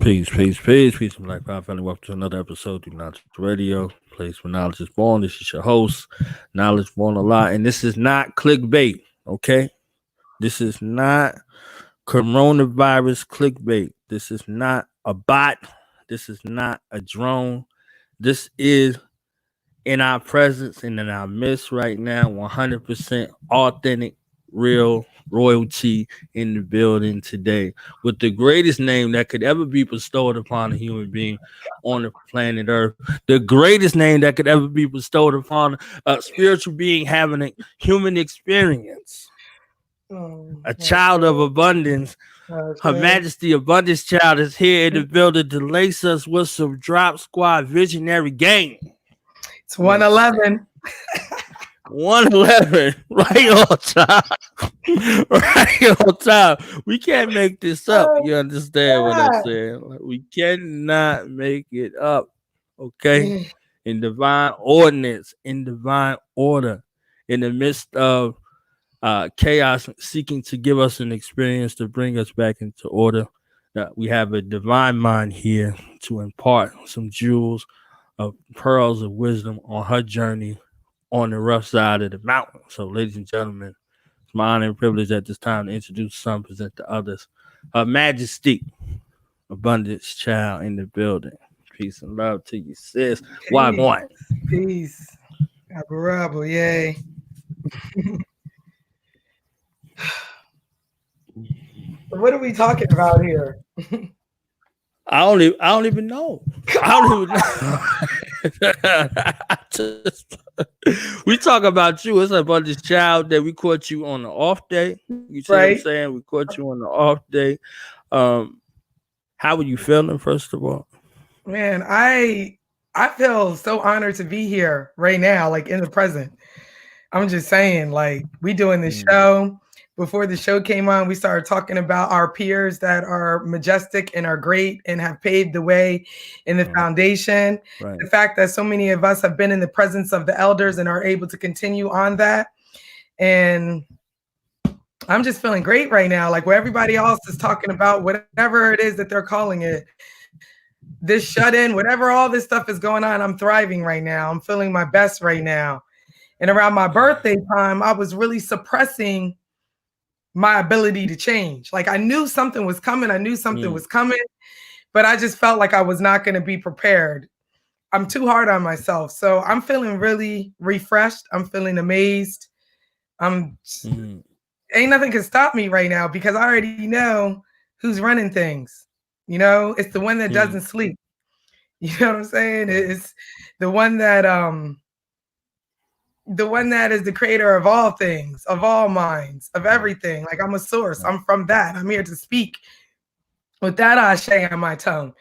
Peace, Black Power family. Welcome to another episode of Knowledge Radio, place where knowledge is born. This is your host, Knowledge Born a Lot, and this is not clickbait, okay? This is not coronavirus clickbait. This is not a bot. This is not a drone. This is in our presence and in our midst right now, 100% authentic, real royalty in the building today with the greatest name that could ever be bestowed upon a human being on the planet Earth, the greatest name that could ever be bestowed upon a spiritual being having a human experience, a child of abundance. Her Majesty Abundancechild is here in the building to lace us with some Drop Squad visionary game. It's 111. 111, right on time. Right on time. We can't make this up. You understand what I'm saying? We cannot make it up. Okay? In divine ordinance, in divine order, in the midst of chaos, seeking to give us an experience to bring us back into order. We have a divine mind here to impart some jewels of pearls of wisdom on her journey on the rough side of the mountain. So, ladies and gentlemen, it's my honor and privilege at this time to introduce some, present to others. Her Majesty, Abundancechild in the building. Peace and love to you, sis. Why one? Peace. Abu, yay. What are we talking about here? I don't even know. We talk about you. It's about this child that we caught you on the off day. You see what I'm saying? We caught you on the off day. How were you feeling, first of all? Man, I feel so honored to be here right now, like in the present. I'm just saying, like, we doing this show. Before the show came on, we started talking about our peers that are majestic and are great and have paved the way in the foundation. Right. The fact that so many of us have been in the presence of the elders and are able to continue on that. And I'm just feeling great right now. Like where everybody else is talking about whatever it is that they're calling it, this shut-in, whatever all this stuff is going on, I'm thriving right now. I'm feeling my best right now. And around my birthday time, I was really suppressing my ability to change. Like I knew something was coming. But I just felt like I was not going to be prepared. I'm too hard on myself. So I'm feeling really refreshed. I'm feeling amazed. Ain't nothing can stop me right now because I already know who's running things. You know, it's the one that doesn't sleep. You know what I'm saying? It's the one that is the creator of all things, of all minds, of everything. Like I'm a source. I'm from that. I'm here to speak with that ashe on my tongue.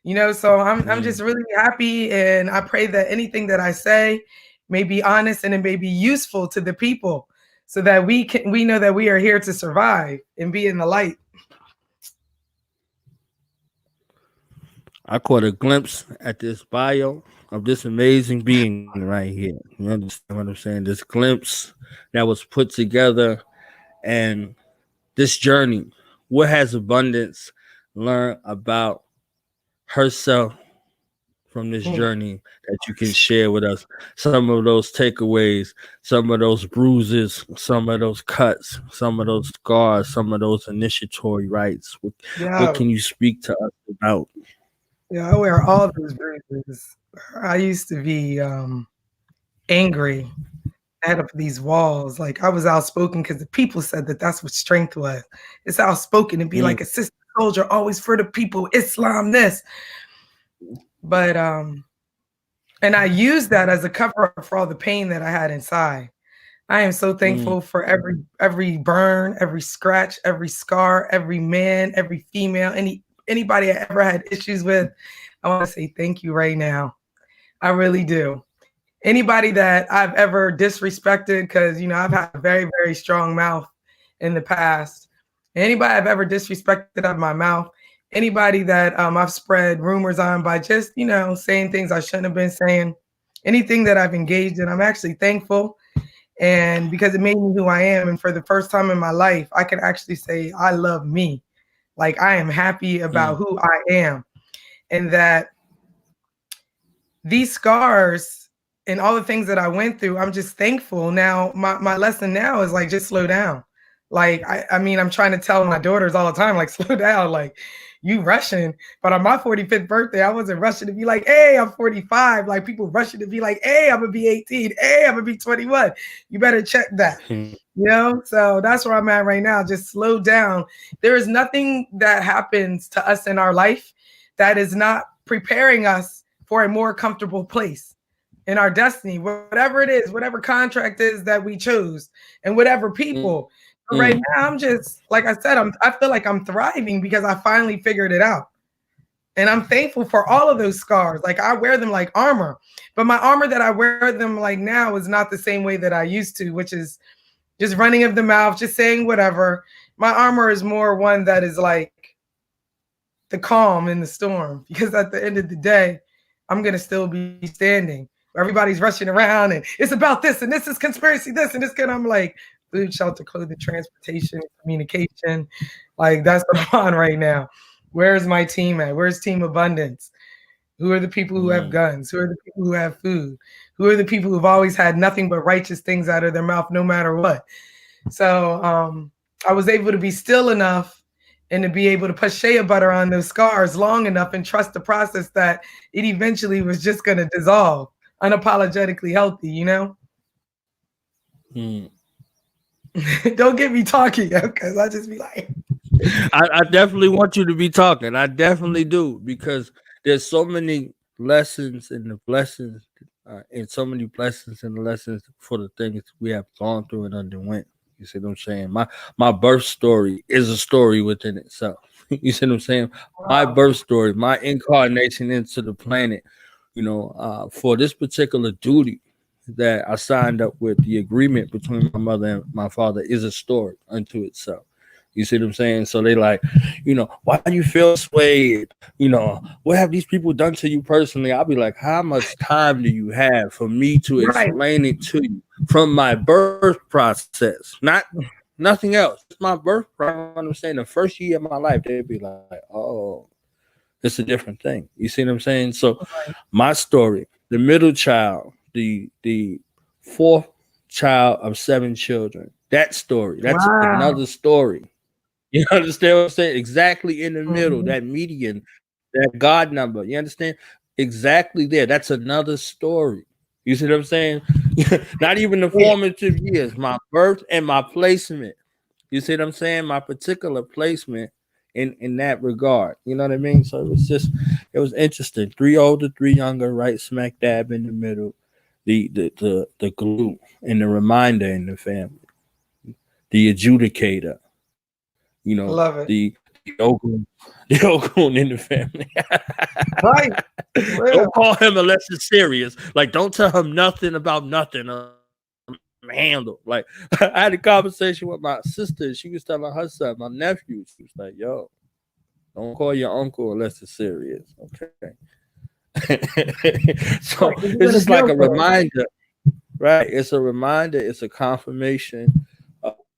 You know, so I'm just really happy, and I pray that anything that I say may be honest and it may be useful to the people so that we know that we are here to survive and be in the light. I caught a glimpse at this bio of this amazing being right here. You understand what I'm saying? This glimpse that was put together and this journey. What has Abundance learned about herself from this journey that you can share with us? Some of those takeaways, some of those bruises, some of those cuts, some of those scars, some of those initiatory rites. What can you speak to us about? Yeah, I wear all those bruises. I used to be angry. I had up these walls. Like I was outspoken because the people said that that's what strength was. It's outspoken and be like a sister soldier, always for the people, Islam this. But and I used that as a cover up for all the pain that I had inside. I am so thankful for every burn, every scratch, every scar, every man, every female, anybody I ever had issues with. I want to say thank you right now. I really do. Anybody that I've ever disrespected, because, you know, I've had a very, very strong mouth in the past. Anybody I've ever disrespected out of my mouth, anybody that I've spread rumors on by just, you know, saying things I shouldn't have been saying, anything that I've engaged in, I'm actually thankful. And because it made me who I am. And for the first time in my life, I can actually say I love me. Like I am happy about who I am. and that these scars and all the things that I went through, I'm just thankful. Now, my lesson now is like, just slow down. Like, I mean, I'm trying to tell my daughters all the time, like, slow down, like, you rushing. But on my 45th birthday, I wasn't rushing to be like, hey, I'm 45. Like, people rushing to be like, hey, I'm gonna be 18. Hey, I'm gonna be 21. You better check that. So that's where I'm at right now. Just slow down. There is nothing that happens to us in our life that is not preparing us for a more comfortable place in our destiny, whatever it is, whatever contract is that we chose, and whatever people. But right now, I'm just, like I said, I feel like I'm thriving because I finally figured it out. And I'm thankful for all of those scars. Like, I wear them like armor, but my armor that I wear them like now is not the same way that I used to, which is just running of the mouth, just saying whatever. My armor is more one that is like the calm in the storm, because at the end of the day, I'm going to still be standing. Everybody's rushing around and it's about this and this is conspiracy, this and this. And I'm like, food, shelter, clothing, transportation, communication. Like, that's what I'm on right now. Where's my team at? Where's Team Abundance? Who are the people who have guns? Who are the people who have food? Who are the people who've always had nothing but righteous things out of their mouth, no matter what? So I was able to be still enough and to be able to put shea butter on those scars long enough and trust the process that it eventually was just going to dissolve, unapologetically healthy, you know? Don't get me talking, because I just be like, I definitely want you to be talking. I definitely do, because there's so many lessons in the blessings, and so many blessings and lessons for the things we have gone through and underwent. You see what I'm saying? My birth story is a story within itself. You see what I'm saying? wow. My birth story, my incarnation into the planet, for this particular duty that I signed up with, the agreement between my mother and my father, is a story unto itself. You see what I'm saying? So they like, why do you feel swayed? What have these people done to you personally? I'll be like, how much time do you have for me to explain it to you from my birth process? Nothing else. It's my birth process. I'm saying the first year of my life, they'd be like, oh, it's a different thing. You see what I'm saying? So my story, the middle child, the fourth child of 7 children, that story, that's another story. You understand what I'm saying? Exactly in the middle, that median, that God number. You understand? Exactly there. That's another story. You see what I'm saying? Not even the formative years, my birth and my placement. You see what I'm saying? My particular placement in that regard. You know what I mean? So it was interesting. 3 older, 3 younger, right smack dab in the middle. The glue and the reminder in the family. The adjudicator. Love it. The Ogun in the family. Right. Don't call him unless it's serious. Like, don't tell him nothing about nothing. Handle. Like, I had a conversation with my sister. She was telling her son, my nephew, she was like, yo, don't call your uncle unless it's serious. Okay. So it's just like a reminder, right? It's a reminder, it's a confirmation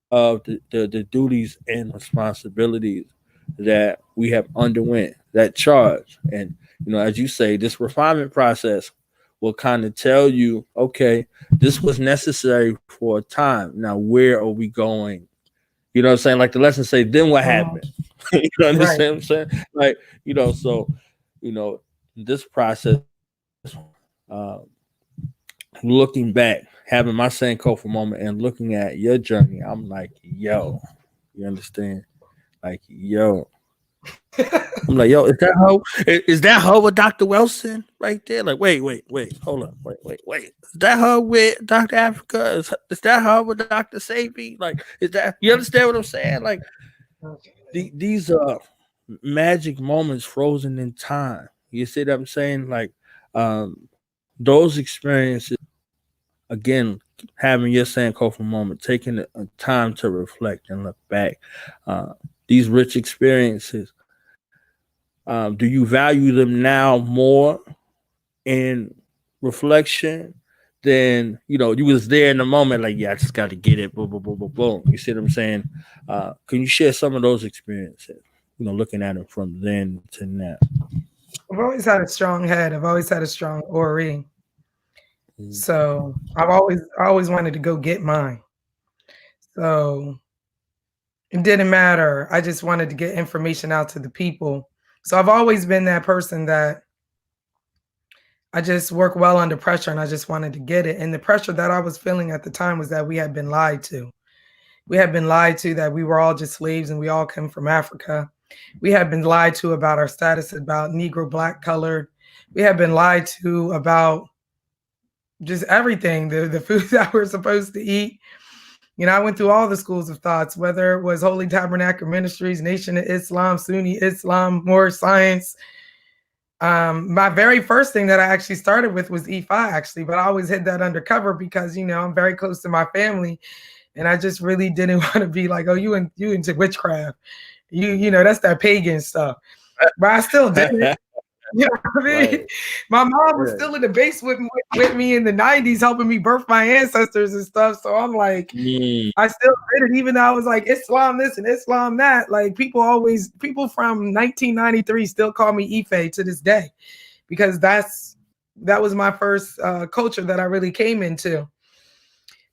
of the duties and responsibilities that we have underwent, that charge. And as you say, this refinement process will kind of tell you, okay, this was necessary for a time. Now, where are we going? You know what I'm saying? Like the lesson say, then what happened? You understand what I'm saying? Like, so, this process, looking back, having my Sankofa moment and looking at your journey, I'm like, yo, you understand? Like, yo. I'm like, yo, is that her with Dr. Wilson right there? Like, wait, hold up, wait. Is that her with Dr. Africa? Is that her with Dr. Sabi? Like, is that, you understand what I'm saying? Like, these are magic moments frozen in time. You see what I'm saying? Like, those experiences, again, having your Sankofa moment, taking a time to reflect and look back, these rich experiences, do you value them now more in reflection than, you was there in the moment, like, yeah, I just got to get it, boom, boom, boom, boom, boom. You see what I'm saying? Can you share some of those experiences, looking at them from then to now? I've always had a strong head. I've always had a strong ori. So I always wanted to go get mine. So it didn't matter. I just wanted to get information out to the people. So I've always been that person that I just work well under pressure, and I just wanted to get it. And the pressure that I was feeling at the time was that we had been lied to. We had been lied to that we were all just slaves and we all come from Africa. We had been lied to about our status, about Negro, Black, colored. We had been lied to about just everything, the food that we're supposed to eat. You know, I went through all the schools of thoughts, whether it was Holy Tabernacle Ministries, Nation of Islam, Sunni Islam, more science. My very first thing that I actually started with was Ifa, actually, but I always hid that undercover because, you know, I'm very close to my family, and I just really didn't want to be like, oh, you into witchcraft, you know, that's that pagan stuff. But I still did it. You know what I mean? Right. My mom was still in the base with me in the 90s, helping me birth my ancestors and stuff. So I'm like, I still did it, even though I was like Islam this and Islam that. Like people from 1993 still call me Ife to this day, because that was my first culture that I really came into.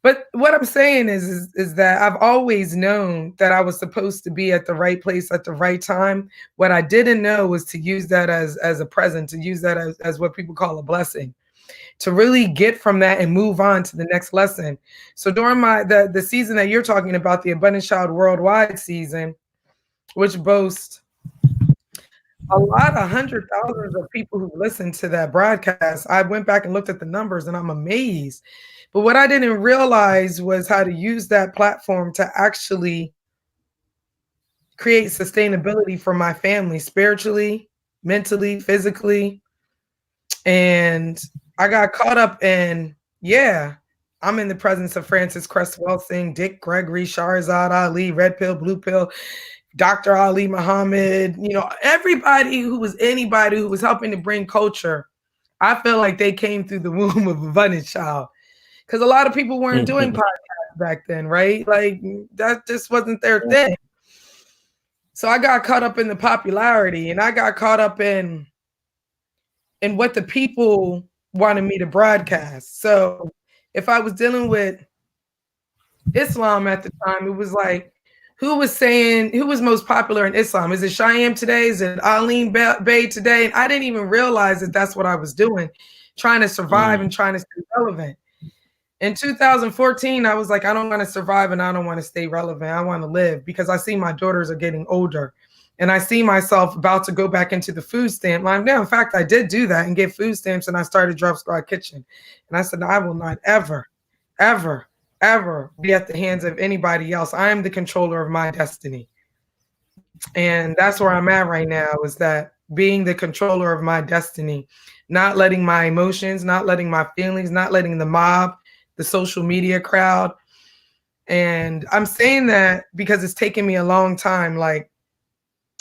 But what I'm saying is that I've always known that I was supposed to be at the right place at the right time. What I didn't know was to use that as a present, to use that as what people call a blessing, to really get from that and move on to the next lesson. So during the season that you're talking about, the Abundancechild Worldwide season, which boasts a lot of hundred thousands of people who listen to that broadcast, I went back and looked at the numbers and I'm amazed. But what I didn't realize was how to use that platform to actually create sustainability for my family, spiritually, mentally, physically. And I got caught up in, I'm in the presence of Francis Cress Welsing, Dick Gregory, Shahrazad Ali, Red Pill, Blue Pill, Dr. Ali Muhammad, you know, anybody who was helping to bring culture. I feel like they came through the womb of Abundancechild, because a lot of people weren't doing podcasts back then, right? Like that just wasn't their thing. So I got caught up in the popularity, and I got caught up in what the people wanted me to broadcast. So if I was dealing with Islam at the time, it was like, who was most popular in Islam? Is it Shyam today? Is it Alim Bey today? And I didn't even realize that that's what I was doing, trying to survive and trying to stay relevant. In 2014, I was like, I don't want to survive and I don't want to stay relevant. I want to live, because I see my daughters are getting older and I see myself about to go back into the food stamp line. Now, in fact, I did do that and get food stamps, and I started Drop Squad Kitchen. And I said, no, I will not ever, ever, ever be at the hands of anybody else. I am the controller of my destiny. And that's where I'm at right now, is that being the controller of my destiny, not letting my emotions, not letting my feelings, not letting the mob, the social media crowd. And I'm saying that because it's taken me a long time. Like,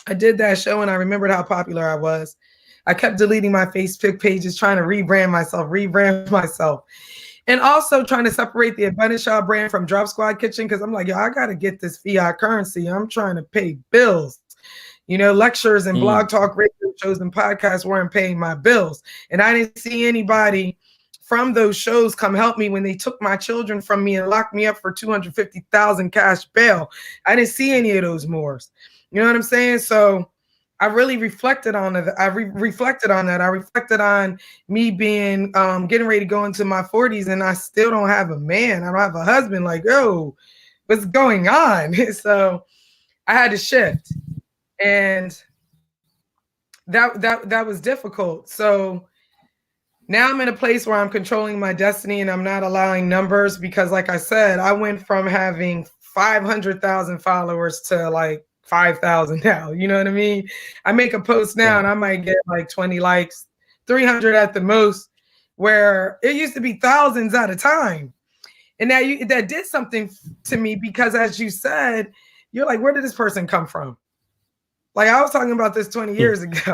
I did that show and I remembered how popular I was. I kept deleting my Facebook pages, trying to rebrand myself. And also trying to separate the Abundancechild brand from Drop Squad Kitchen, because I'm like, yo, I got to get this fiat currency. I'm trying to pay bills. You know, lectures and blog talk radio shows and podcasts weren't paying my bills. And I didn't see anybody from those shows come help me when they took my children from me and locked me up for $250,000 cash bail. I didn't see any of those Moors. You know what I'm saying? So I really reflected on it. I reflected on that. I reflected on me being getting ready to go into my 40s, and I still don't have a man. I don't have a husband. Like, oh, what's going on? So I had to shift, and that was difficult. So now I'm in a place where I'm controlling my destiny, and I'm not allowing numbers, because, like I said, I went from having 500,000 followers to like 5,000 now. You know what I mean? I make a post now and I might get like 20 likes, 300 at the most, where it used to be thousands at a time. And now that did something to me, because, as you said, you're like, where did this person come from? Like, I was talking about this 20 years ago.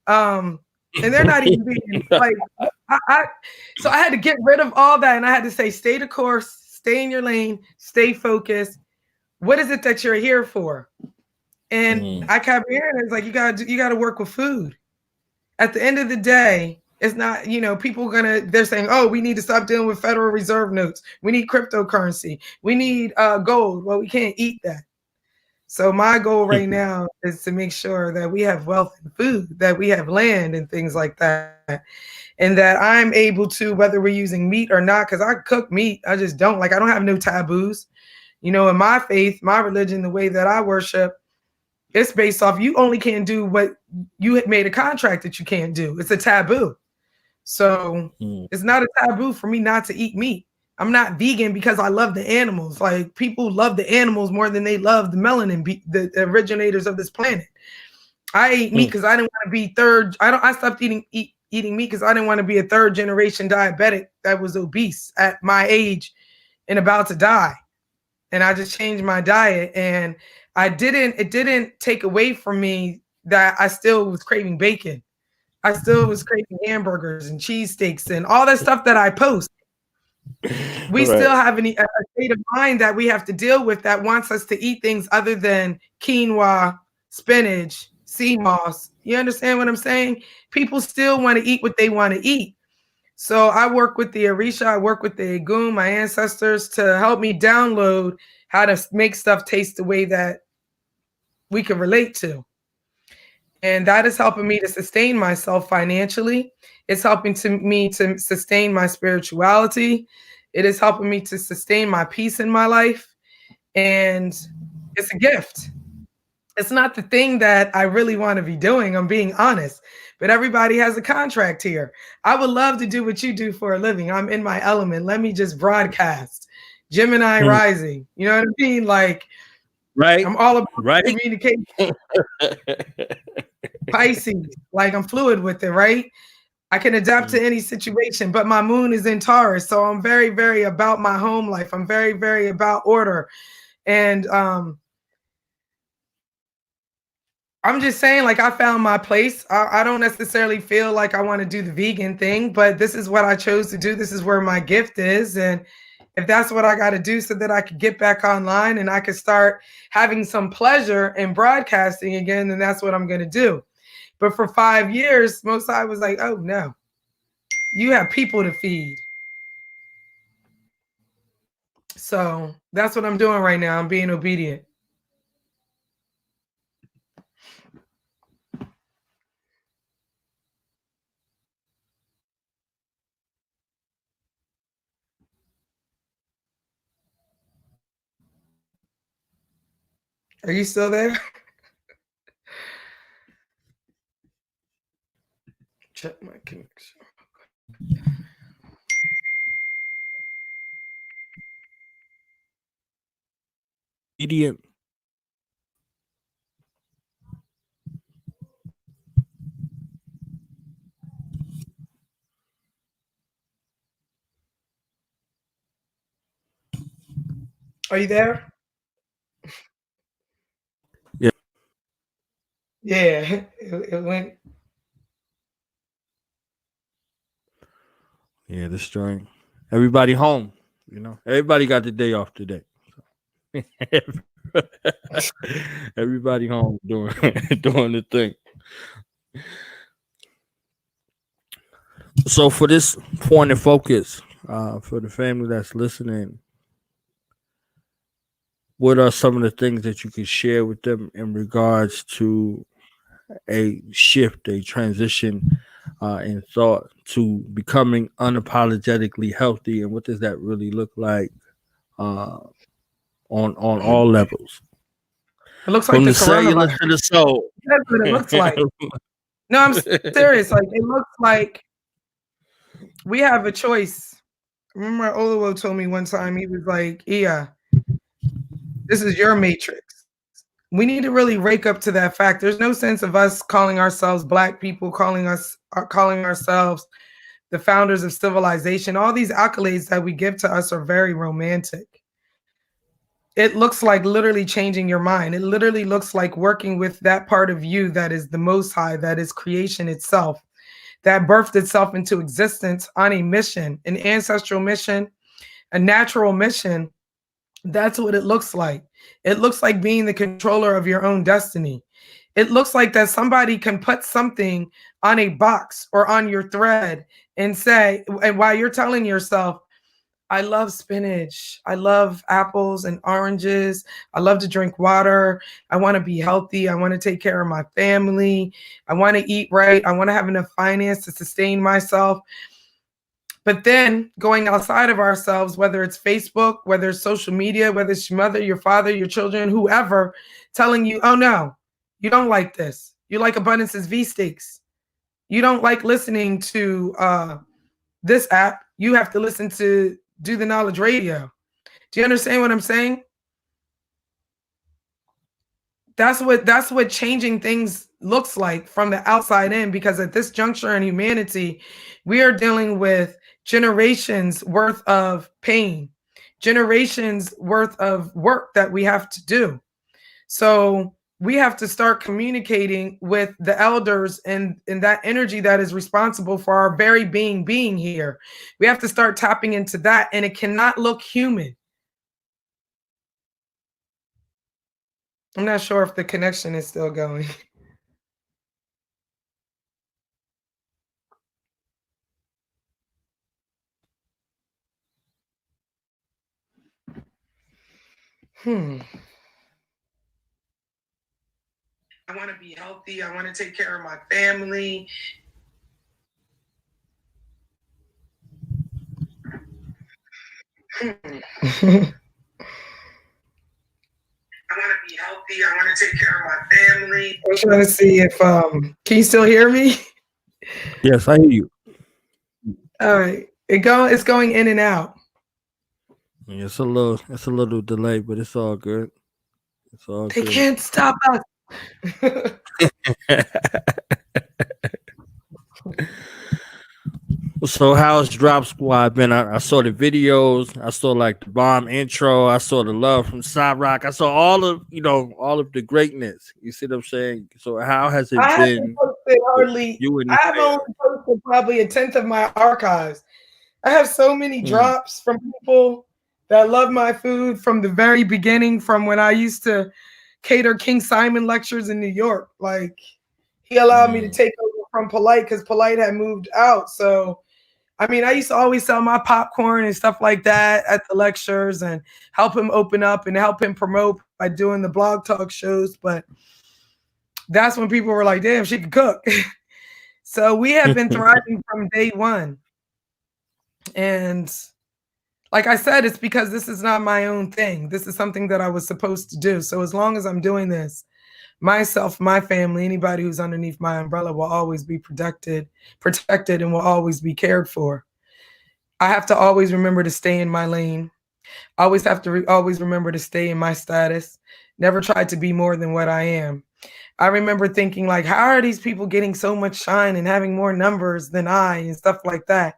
And they're not even being like, so I had to get rid of all that. And I had to say, stay the course, stay in your lane, stay focused. What is it that you're here for? And I kept hearing it's like, you got to work with food. at the end of the day, it's not, people they're saying, oh, we need to stop dealing with Federal Reserve notes. We need cryptocurrency. We need gold. Well, we can't eat that. So my goal right now is to make sure that we have wealth and food, that we have land and things like that. And that I'm able to, whether we're using meat or not, because I cook meat, I just don't. Like, I don't have no taboos. In my faith, my religion, the way that I worship, it's based off you only can do what you had made a contract that you can't do. It's a taboo. So it's not a taboo for me not to eat meat. I'm not vegan because I love the animals. Like, people love the animals more than they love the melanin, the originators of this planet. I ate meat because I didn't want to be third. I stopped eating meat because I didn't want to be a third generation diabetic that was obese at my age and about to die. And I just changed my diet, and it didn't take away from me that I still was craving bacon. I still was craving hamburgers and cheesesteaks and all that stuff that I post. We still have a state of mind that we have to deal with that wants us to eat things other than quinoa, spinach, sea moss. You understand what I'm saying? People still want to eat what they want to eat. So I work with the Orisha, I work with the Egun, my ancestors, to help me download how to make stuff taste the way that we can relate to. And that is helping me to sustain myself financially. It's helping me to sustain my spirituality. It is helping me to sustain my peace in my life. And it's a gift. It's not the thing that I really want to be doing. I'm being honest. But everybody has a contract here. I would love to do what you do for a living. I'm in my element. Let me just broadcast. Gemini rising. You know what I mean? Like, right. I'm all about communication. Pisces, like, I'm fluid with it, right? I can adapt to any situation, but my moon is in Taurus. So I'm very, very about my home life. I'm very, very about order. And I'm just saying, like, I found my place. I don't necessarily feel like I want to do the vegan thing, but this is what I chose to do. This is where my gift is. And if that's what I got to do so that I could get back online and I could start having some pleasure in broadcasting again, then that's what I'm going to do. But for 5 years, most I was like, oh, no, you have people to feed. So that's what I'm doing right now. I'm being obedient. Are you still there? Check my connection. Idiot. Are you there? Yeah. Yeah, it went. Yeah, this joint. Everybody home. Everybody got the day off today. Everybody home doing the thing. So for this point of focus, for the family that's listening, what are some of the things that you could share with them in regards to a shift, a transition in thought to becoming unapologetically healthy, and what does that really look like on all levels? It looks like From the the cellular coronavirus. to the soul. That's what it looks like. No, I'm serious. Like, it looks like we have a choice. Remember, Oluwo told me one time, he was like, Iya, this is your matrix. We need to really wake up to that fact. There's no sense of us calling ourselves Black people, calling ourselves the founders of civilization. All these accolades that we give to us are very romantic. It looks like literally changing your mind. It literally looks like working with that part of you that is the Most High, that is creation itself, that birthed itself into existence on a mission, an ancestral mission, a natural mission. That's what it looks like. It looks like being the controller of your own destiny. It looks like that somebody can put something on a box or on your thread and say, and while you're telling yourself, I love spinach. I love apples and oranges. I love to drink water. I want to be healthy. I want to take care of my family. I want to eat right. I want to have enough finance to sustain myself. But then going outside of ourselves, whether it's Facebook, whether it's social media, whether it's your mother, your father, your children, whoever, telling you, oh no, you don't like this. You like Abundance's V steaks. You don't like listening to this app. You have to listen to Do the Knowledge Radio. Do you understand what I'm saying? That's what changing things looks like from the outside in, because at this juncture in humanity, we are dealing with generations worth of pain, generations worth of work that we have to do. So we have to start communicating with the elders and that energy that is responsible for our very being here. We have to start tapping into that, and it cannot look human. I'm not sure if the connection is still going. I want to be healthy. I want to take care of my family. I want to be healthy. I want to take care of my family. I'm trying to see if can you still hear me? Yes, I hear you. All right. It's going in and out. It's a little delay, but it's all good. It's all They good. can't stop us. So how's Drop Squad been? I saw the videos. I saw like the bomb intro. I saw the love from Side Rock. I saw all of the greatness. You see what I'm saying? So how has it I been? haven't posted hardly. You and I have only posted probably 1/10 of my archives. I have so many drops from people that love my food from the very beginning, from when I used to cater King Simon lectures in New York. Like, he allowed me to take over from Polite because Polite had moved out. So, I mean, I used to always sell my popcorn and stuff like that at the lectures and help him open up and help him promote by doing the blog talk shows. But that's when people were like, damn, she can cook. So we have been thriving from day one. And like I said, it's because this is not my own thing. This is something that I was supposed to do. So as long as I'm doing this, myself, my family, anybody who's underneath my umbrella will always be protected, and will always be cared for. I have to always remember to stay in my lane. I always have to always remember to stay in my status. Never try to be more than what I am. I remember thinking, like, how are these people getting so much shine and having more numbers than I and stuff like that?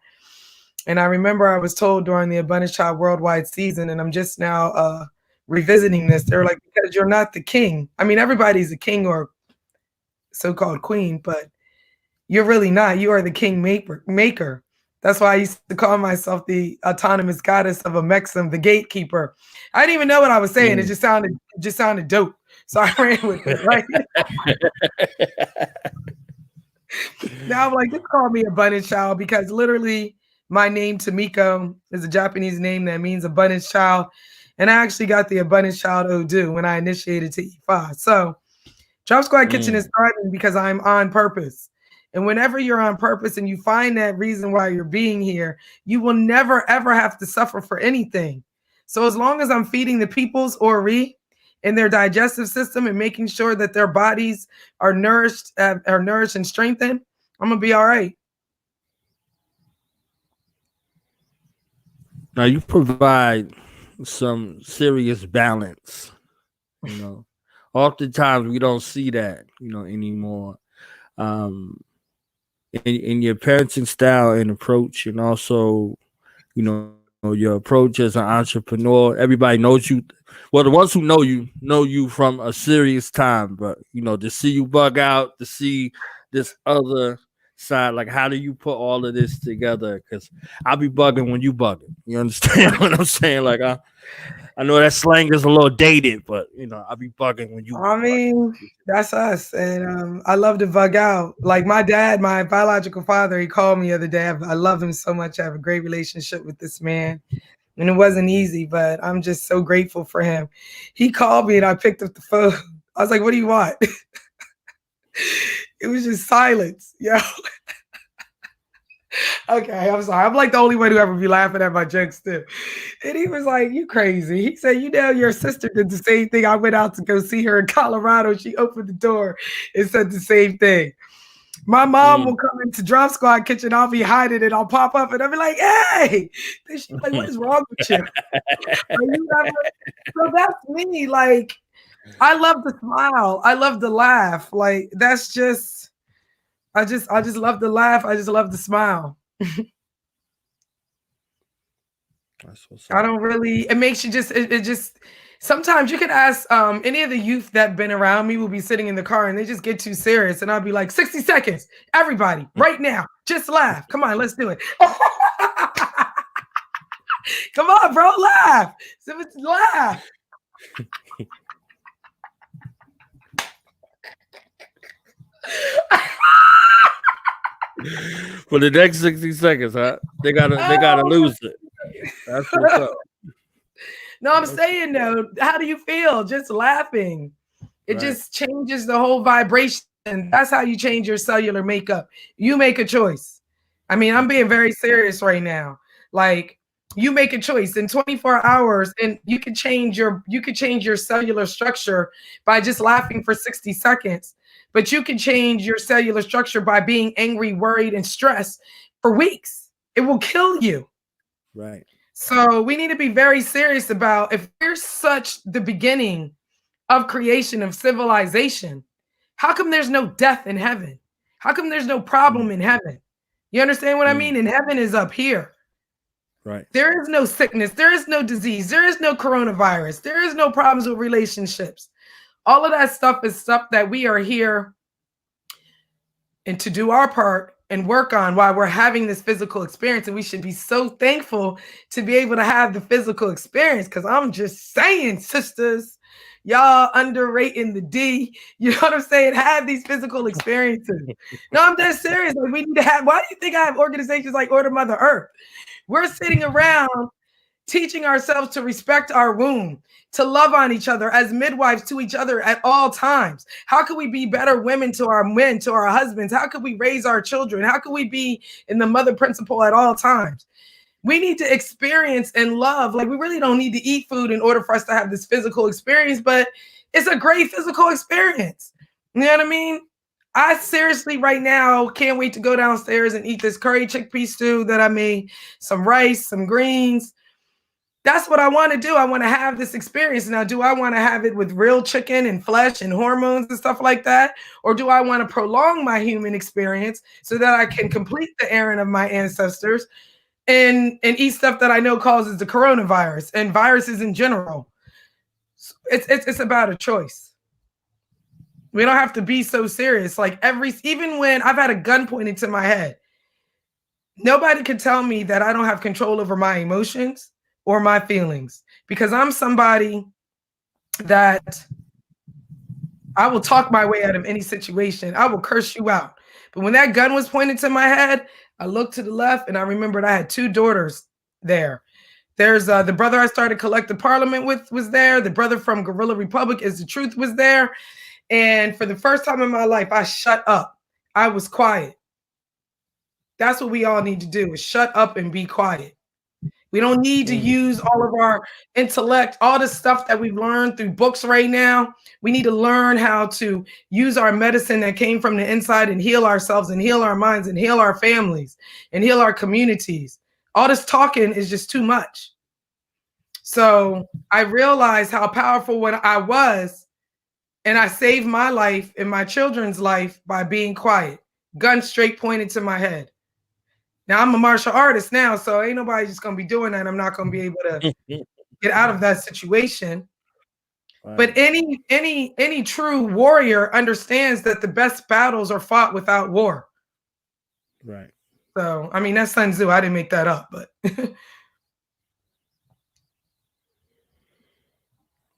And I remember I was told during the Abundancechild worldwide season, and I'm just now revisiting this. They're like, because you're not the king. I mean, everybody's a king or so-called queen, but you're really not. You are the king maker. That's why I used to call myself the autonomous goddess of a Mexim, the gatekeeper. I didn't even know what I was saying. It just sounded dope. So I ran with it, right? Now I'm like, just call me Abundance Child, because literally my name, Tamiko, is a Japanese name that means abundance child. And I actually got the Abundance Child Odu when I initiated to E5. So Drop Squad Kitchen is thriving because I'm on purpose. And whenever you're on purpose and you find that reason why you're being here, you will never, ever have to suffer for anything. So as long as I'm feeding the people's ori in their digestive system and making sure that their bodies are nourished and strengthened, I'm going to be all right. Now you provide some serious balance. Oftentimes we don't see that, anymore. In your parenting style and approach, and also, your approach as an entrepreneur. Everybody knows you. Well, the ones who know you from a serious time, but to see you bug out, to see this other side? Like, how do you put all of this together? Because I'll be bugging when you bugging. You understand what I'm saying? Like, I know that slang is a little dated, but you know, I'll be bugging when you I mean, bugging. that's us. And I love to bug out. Like my dad, my biological father, he called me the other day. I love him so much. I have a great relationship with this man. And it wasn't easy, but I'm just so grateful for him. He called me and I picked up the phone. I was like, what do you want? It was just silence. Yo. Okay, I'm sorry. I'm like the only one who ever be laughing at my jokes too. And he was like, you crazy. He said, you know, your sister did the same thing. I went out to go see her in Colorado. She opened the door and said the same thing. My mom will come into Drop Squad kitchen. I'll be hiding and I'll pop up and I'll be like, hey. Then she's like, what is wrong with you? Are you ever? So that's me. Like, I love to smile. I love to laugh. Like, that's just, I just love to laugh. I just love to smile. I don't really, it makes you just, it just, sometimes you could ask any of the youth that been around me will be sitting in the car and they just get too serious. And I'll be like, 60 seconds, everybody, right now, just laugh. Come on, let's do it. Come on, bro, laugh. Laugh. For the next 60 seconds, huh? They gotta lose it. That's what's up. No, I'm saying though, how do you feel? Just laughing. It just changes the whole vibration. That's how you change your cellular makeup. You make a choice. I mean, I'm being very serious right now. Like, you make a choice in 24 hours and you could change your cellular structure by just laughing for 60 seconds. But you can change your cellular structure by being angry, worried, and stressed for weeks. It will kill you. Right. So we need to be very serious about, if we're such the beginning of creation of civilization, how come there's no death in heaven? How come there's no problem in heaven? You understand what I mean? And heaven is up here. Right. There is no sickness. There is no disease. There is no coronavirus. There is no problems with relationships. All of that stuff is stuff that we are here and to do our part and work on while we're having this physical experience. And we should be so thankful to be able to have the physical experience, because I'm just saying, sisters, y'all underrating the D. You know what I'm saying? Have these physical experiences. No, I'm dead serious. Like, we need to have, why do you think I have organizations like Order Mother Earth? We're sitting around teaching ourselves to respect our womb, to love on each other as midwives to each other at all times. How can we be better women to our men, to our husbands? How can we raise our children? How can we be in the mother principle at all times? We need to experience and love. Like, we really don't need to eat food in order for us to have this physical experience, but it's a great physical experience. You know what I mean? I seriously right now can't wait to go downstairs and eat this curry chickpea stew that I made, some rice, some greens. That's what I want to do. I want to have this experience. Now, do I want to have it with real chicken and flesh and hormones and stuff like that? Or do I want to prolong my human experience so that I can complete the errand of my ancestors and eat stuff that I know causes the coronavirus and viruses in general? It's about a choice. We don't have to be so serious. Like, even when I've had a gun pointed to my head, nobody can tell me that I don't have control over my emotions or my feelings, because I'm somebody that I will talk my way out of any situation. I will curse you out. But when that gun was pointed to my head, I looked to the left and I remembered I had two daughters there. There's the brother I started Collective Parliament with was there. The brother from Guerrilla Republic Is the Truth was there. And for the first time in my life, I shut up. I was quiet. That's what we all need to do, is shut up and be quiet. We don't need to use all of our intellect, all the stuff that we've learned through books right now. We need to learn how to use our medicine that came from the inside and heal ourselves and heal our minds and heal our families and heal our communities. All this talking is just too much. So I realized how powerful when I was, and I saved my life and my children's life by being quiet, gun straight pointed to my head. Now I'm a martial artist now, so ain't nobody just gonna be doing that. I'm not gonna be able to get out of that situation. Right. But any true warrior understands that the best battles are fought without war. Right. So, I mean, that's Sun Tzu. I didn't make that up, but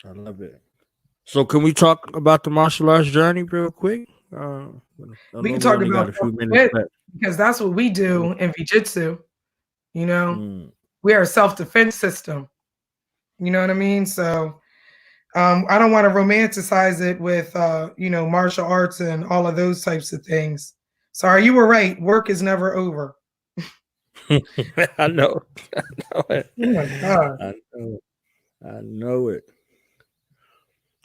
I love it. So, can we talk about the martial arts journey real quick? I we know can we talk only got about a few minutes left. because that's what we do in Jiu-Jitsu. You know, Mm. we are a self-defense system. You know what I mean? So I don't want to romanticize it with martial arts and all of those types of things. Sorry, you were right. Work is never over. I know. I know it. Oh my God. I know. I know it.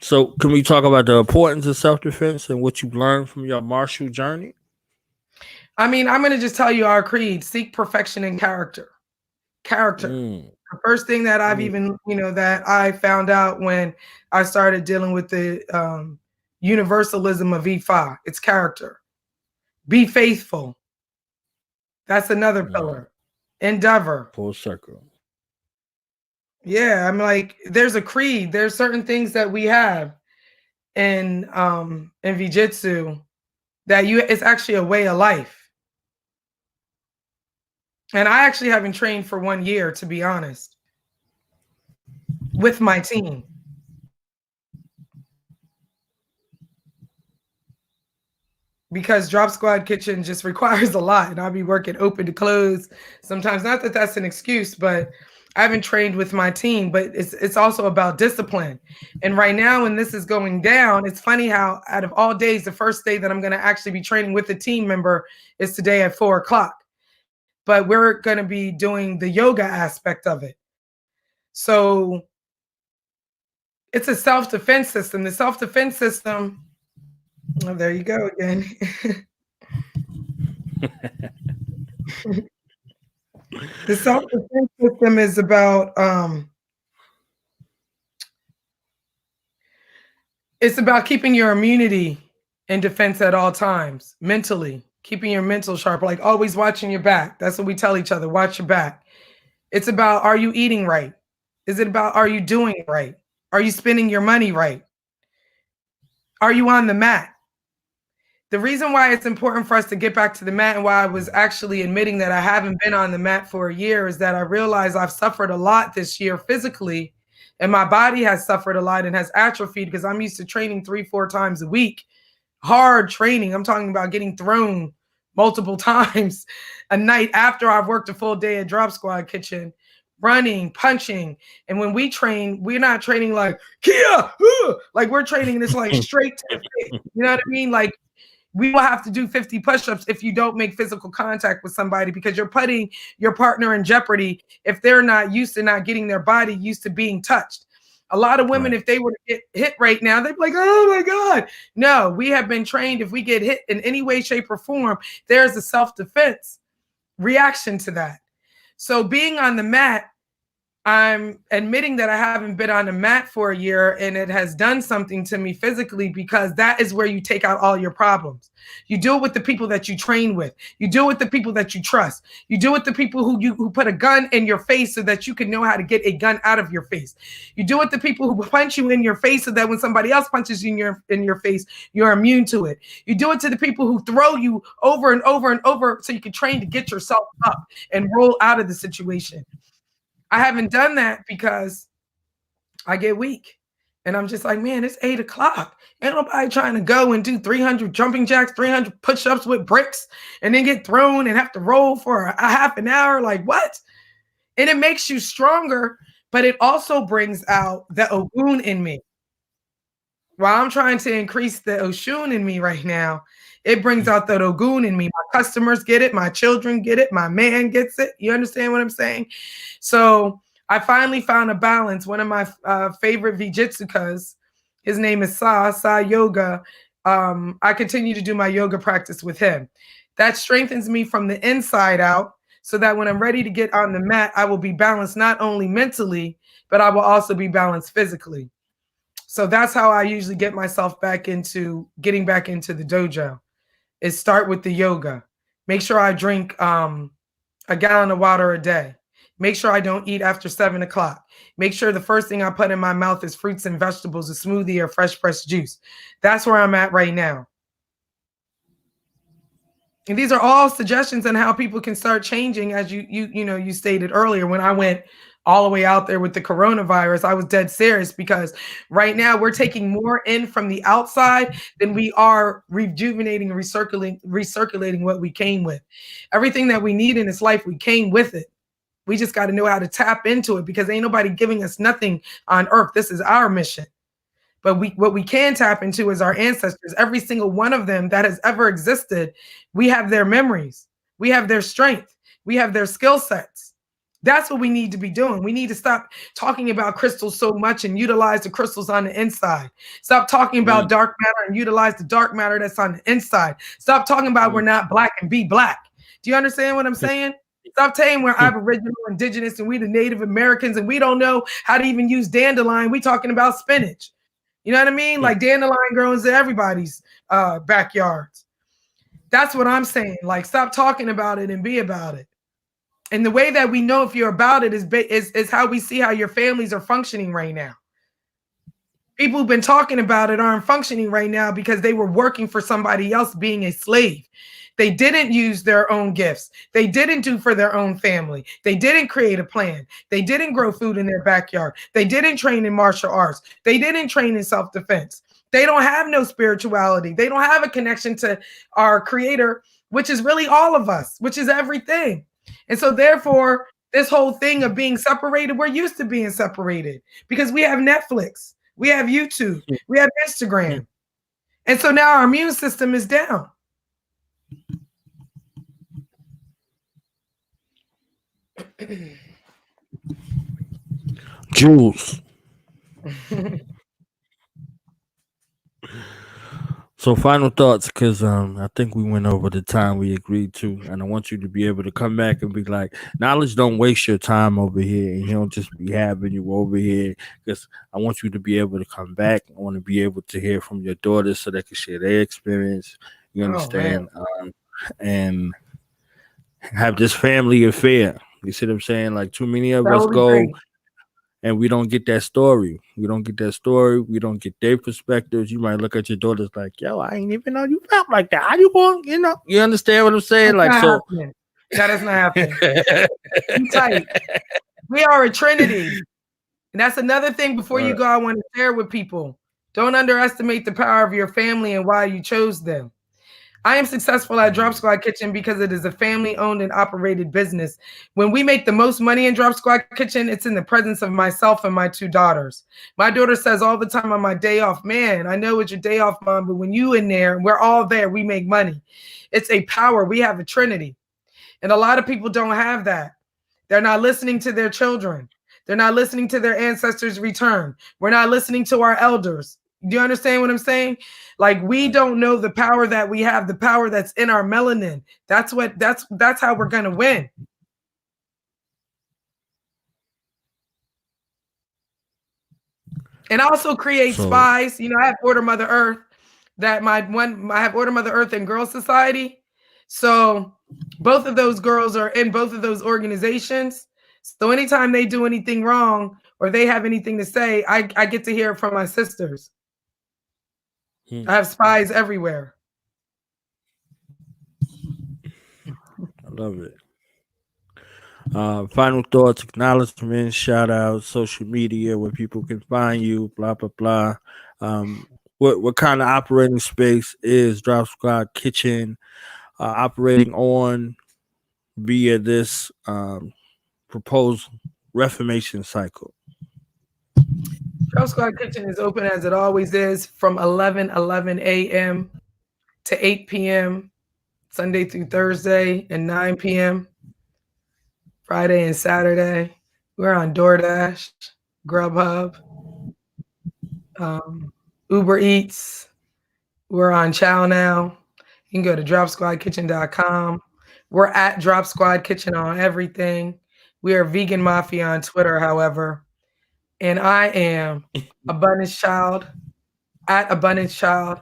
So, can we talk about the importance of self-defense and what you learned from your martial journey? I mean, I'm going to just tell you our creed: seek perfection in character. Character. Mm. The first thing that I've Mm. even, that I found out when I started dealing with the universalism of E5, it's character. Be faithful. That's another pillar. Endeavor. Full circle. Yeah, I'm like, there's a creed. There's certain things that we have in Jiu-Jitsu that it's actually a way of life. And I actually haven't trained for 1 year, to be honest, with my team. Because Drop Squad Kitchen just requires a lot, and I'll be working open to close sometimes. Not that that's an excuse, but I haven't trained with my team, but it's also about discipline. And right now, when this is going down, it's funny how out of all days, the first day that I'm going to actually be training with a team member is today at 4 o'clock. But we're going to be doing the yoga aspect of it. So it's a self-defense system. The self-defense system, oh, there you go again. The self-defense system is about it's about keeping your immunity in defense at all times, mentally, keeping your mental sharp, like always watching your back. That's what we tell each other, watch your back. It's about, are you eating right? Is it about, are you doing right? Are you spending your money right? Are you on the mat? The reason why it's important for us to get back to the mat and why I was actually admitting that I haven't been on the mat for a year is that I realized I've suffered a lot this year physically, and my body has suffered a lot and has atrophied because I'm used to training 3-4 times a week. Hard training. I'm talking about getting thrown multiple times a night after I've worked a full day at Drop Squad Kitchen, running, punching. And when we train, we're not training like Kia, like we're training this like straight to the face. You know what I mean? Like, we will have to do 50 push-ups if you don't make physical contact with somebody, because you're putting your partner in jeopardy if they're not used to not getting their body used to being touched. A lot of women, if they were to get hit right now, they'd be like, oh my God. No, we have been trained if we get hit in any way, shape, or form, there's a self-defense reaction to that. So being on the mat, I'm admitting that I haven't been on a mat for a year, and it has done something to me physically, because that is where you take out all your problems. You do it with the people that you train with. You do it with the people that you trust. You do it with the people who put a gun in your face so that you can know how to get a gun out of your face. You do it with the people who punch you in your face so that when somebody else punches you in your face, you're immune to it. You do it to the people who throw you over and over and over so you can train to get yourself up and roll out of the situation. I haven't done that because I get weak. And I'm just like, man, it's 8 o'clock. Ain't nobody trying to go and do 300 jumping jacks, 300 push-ups with bricks, and then get thrown and have to roll for a half an hour. Like, what? And it makes you stronger, but it also brings out the Ogun in me. While I'm trying to increase the Oshun in me right now, it brings out the Ogun in me. My customers get it. My children get it. My man gets it. You understand what I'm saying? So I finally found a balance. One of my favorite Vijitsukas, his name is Sa Yoga. I continue to do my yoga practice with him. That strengthens me from the inside out, so that when I'm ready to get on the mat, I will be balanced not only mentally, but I will also be balanced physically. So that's how I usually get myself getting back into the dojo, is start with the yoga. Make sure I drink a gallon of water a day. Make sure I don't eat after 7 o'clock. Make sure the first thing I put in my mouth is fruits and vegetables, a smoothie, or fresh pressed juice. That's where I'm at right now. And these are all suggestions on how people can start changing, as you stated earlier. When I went all the way out there with the coronavirus, I was dead serious, because right now we're taking more in from the outside than we are rejuvenating and recirculating what we came with. Everything that we need in this life, we came with it. We just got to know how to tap into it, because ain't nobody giving us nothing on earth. This is our mission. But what we can tap into is our ancestors. Every single one of them that has ever existed, we have their memories. We have their strength. We have their skill sets. That's what we need to be doing. We need to stop talking about crystals so much and utilize the crystals on the inside. Stop talking about dark matter and utilize the dark matter that's on the inside. Stop talking about we're not black and be black. Do you understand what I'm saying? Stop saying we're Aboriginal, Indigenous, and we the Native Americans, and we don't know how to even use dandelion. We talking about spinach. You know what I mean? Like dandelion grows in everybody's backyards. That's what I'm saying. Like, stop talking about it and be about it. And the way that we know if you're about it is how we see how your families are functioning right now. People who've been talking about it aren't functioning right now because they were working for somebody else, being a slave. They didn't use their own gifts. They didn't do for their own family. They didn't create a plan. They didn't grow food in their backyard. They didn't train in martial arts. They didn't train in self-defense. They don't have no spirituality. They don't have a connection to our creator, which is really all of us, which is everything. And so therefore, this whole thing of being separated, we're used to being separated because we have Netflix, we have YouTube, we have Instagram. And so now our immune system is down. Jules. So final thoughts, because I think we went over the time we agreed to, and I want you to be able to come back and be like, knowledge don't waste your time over here, and he don't just be having you over here, because I want you to be able to come back. I want to be able to hear from your daughters so they can share their experience. You understand? And have this family affair. You see what I'm saying? Like, too many of us go great. and we don't get that story. We don't get that story. We don't get their perspectives. You might look at your daughters like, yo, I ain't even know you felt like that. How you going? You know, you understand what I'm saying? That's like, so happening. That is not happening. Be tight. We are a trinity. And that's another thing before you go, I want to share with people. Don't underestimate the power of your family and why you chose them. I am successful at Drop Squad Kitchen because it is a family-owned and operated business. When we make the most money in Drop Squad Kitchen, it's in the presence of myself and my two daughters. My daughter says all the time on my day off, man, I know it's your day off, Mom, but when you in there, we're all there, we make money. It's a power. We have a trinity. And a lot of people don't have that. They're not listening to their children. They're not listening to their ancestors' return. We're not listening to our elders. Do you understand what I'm saying? Like, we don't know the power that we have, the power that's in our melanin. That's how we're gonna win. And also create spies. You know, I have Order Mother Earth. I have Order Mother Earth and Girl Society. So both of those girls are in both of those organizations. So anytime they do anything wrong or they have anything to say, I get to hear it from my sisters. I have spies everywhere. I love it. Final thoughts, acknowledgments, shout outs, social media, where people can find you, blah blah blah. What kind of operating space is Drop Squad Kitchen operating on via this proposed reformation cycle? Drop Squad Kitchen is open as it always is from 11 a.m. to 8 p.m. Sunday through Thursday, and 9 p.m. Friday and Saturday. We're on DoorDash, Grubhub, Uber Eats. We're on Chow now. You can go to dropsquadkitchen.com. We're at Drop Squad Kitchen on everything. We are Vegan Mafia on Twitter, however. And I am Abundancechild, at Abundancechild.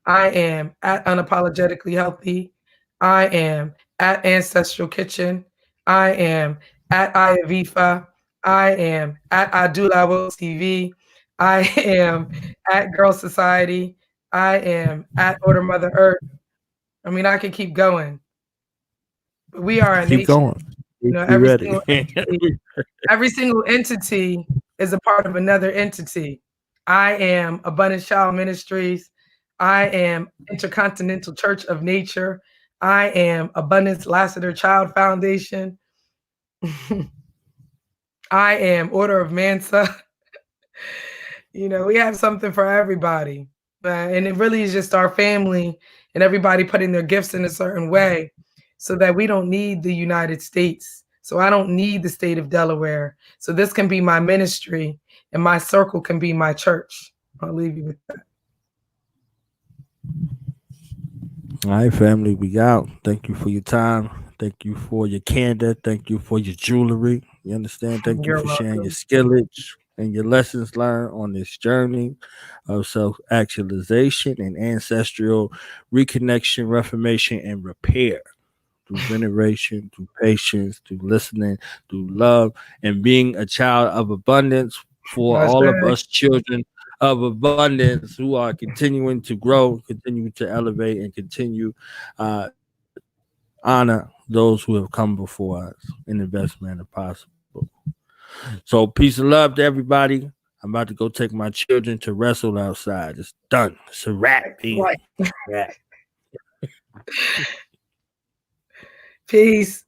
I am at Unapologetically Healthy. I am at Ancestral Kitchen. I am at Ayavifa. I am at Adulawo TV. I am at Girl Society. I am at Order Mother Earth. I mean, I can keep going. We are a Keep nation. going. You know, Be ready. every single entity is a part of another entity. I am Abundance Child Ministries. I am Intercontinental Church of Nature. I am Abundance Lassiter Child Foundation. I am Order of Mansa. You know, we have something for everybody. And it really is just our family and everybody putting their gifts in a certain way so that we don't need the United States. So I don't need the state of Delaware. So this can be my ministry and my circle can be my church. I'll leave you with that. All right, family, we out. Thank you for your time. Thank you for your candor. Thank you for your jewelry. You understand? Thank you You're for sharing your welcome. skillage and your lessons learned on this journey of self actualization and ancestral reconnection, reformation, and repair through veneration, through patience, through listening, through love, and being a child of abundance for That's all of right. us children of abundance who are continuing to grow, continue to elevate, and continue honor those who have come before us in the best manner possible. So, peace and love to everybody. I'm about to go take my children to wrestle outside. It's done. It's a wrap, baby. Right. Wrap. Peace.